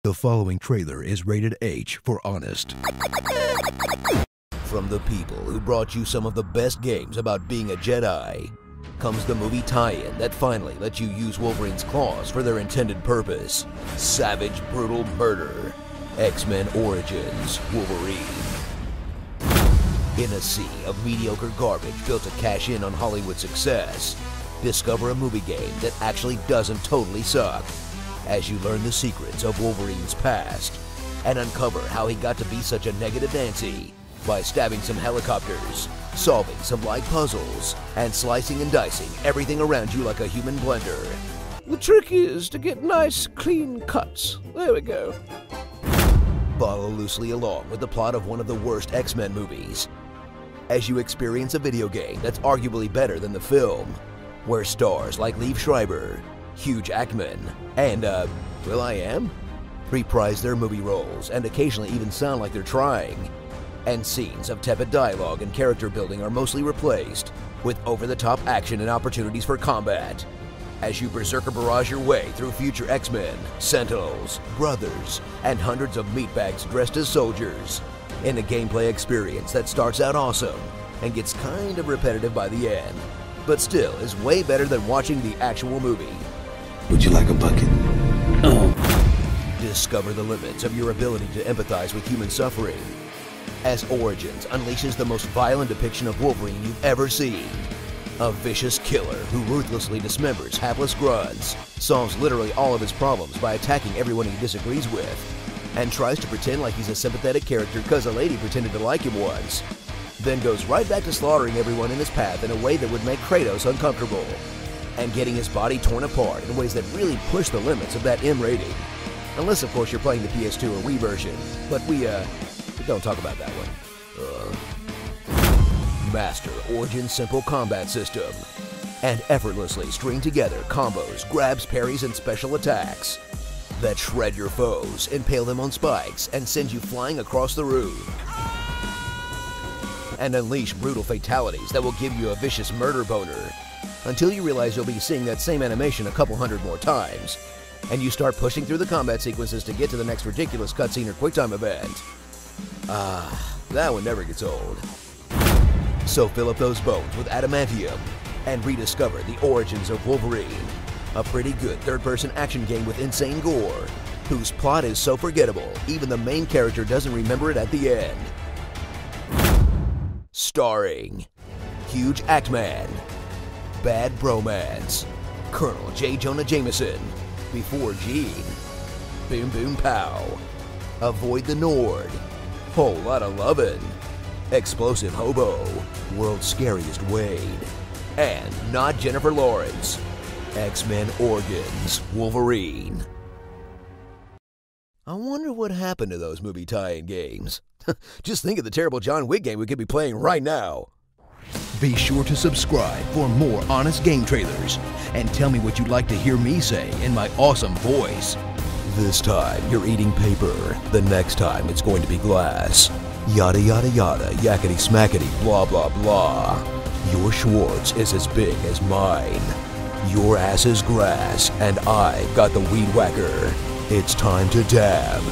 The following trailer is rated H for honest. From the people who brought you some of the best games about being a Jedi, comes the movie tie-in that finally lets you use Wolverine's claws for their intended purpose. Savage, brutal murder. X-Men Origins Wolverine. In a sea of mediocre garbage built to cash in on Hollywood success, discover a movie game that actually doesn't totally suck as you learn the secrets of Wolverine's past and uncover how he got to be such a negative Nancy by stabbing some helicopters, solving some light puzzles, and slicing and dicing everything around you like a human blender. The trick is to get nice, clean cuts. There we go. Follow loosely along with the plot of one of the worst X-Men movies as you experience a video game that's arguably better than the film, where stars like Liev Schreiber, Hugh Jackman, and, Will.i.am reprise their movie roles and occasionally even sound like they're trying, and scenes of tepid dialogue and character building are mostly replaced with over-the-top action and opportunities for combat as you berserker barrage your way through future X-Men, Sentinels, Brothers, and hundreds of meatbags dressed as soldiers in a gameplay experience that starts out awesome and gets kind of repetitive by the end, but still is way better than watching the actual movie. Would you like a bucket? No. Discover the limits of your ability to empathize with human suffering as Origins unleashes the most violent depiction of Wolverine you've ever seen. A vicious killer who ruthlessly dismembers hapless grunts, solves literally all of his problems by attacking everyone he disagrees with, and tries to pretend like he's a sympathetic character because a lady pretended to like him once, then goes right back to slaughtering everyone in his path in a way that would make Kratos uncomfortable, and getting his body torn apart in ways that really push the limits of that M rating. Unless, of course, you're playing the PS2 or Wii version, but we don't talk about that one. Master Origin's simple combat system and effortlessly string together combos, grabs, parries, and special attacks that shred your foes, impale them on spikes, and send you flying across the room, and unleash brutal fatalities that will give you a vicious murder boner until you realize you'll be seeing that same animation a couple hundred more times, and you start pushing through the combat sequences to get to the next ridiculous cutscene or QuickTime event. That one never gets old. So fill up those bones with adamantium and rediscover the origins of Wolverine, a pretty good third-person action game with insane gore, whose plot is so forgettable even the main character doesn't remember it at the end. Starring Hugh Jackman, Bad Bromance, Colonel J. Jonah Jameson, Before Gene, Boom Boom Pow, Avoid the Nord, Whole Lotta Lovin', Explosive Hobo, World's Scariest Wade, and not Jennifer Lawrence, X-Men Origins Wolverine. I wonder what happened to those movie tie-in games. Just think of the terrible John Wick game we could be playing right now. Be sure to subscribe for more honest game trailers and tell me what you'd like to hear me say in my awesome voice. This time you're eating paper, the next time it's going to be glass. Yada yada yada, yakety smackety, blah blah blah. Your Schwartz is as big as mine. Your ass is grass, and I got the weed whacker. It's time to dab.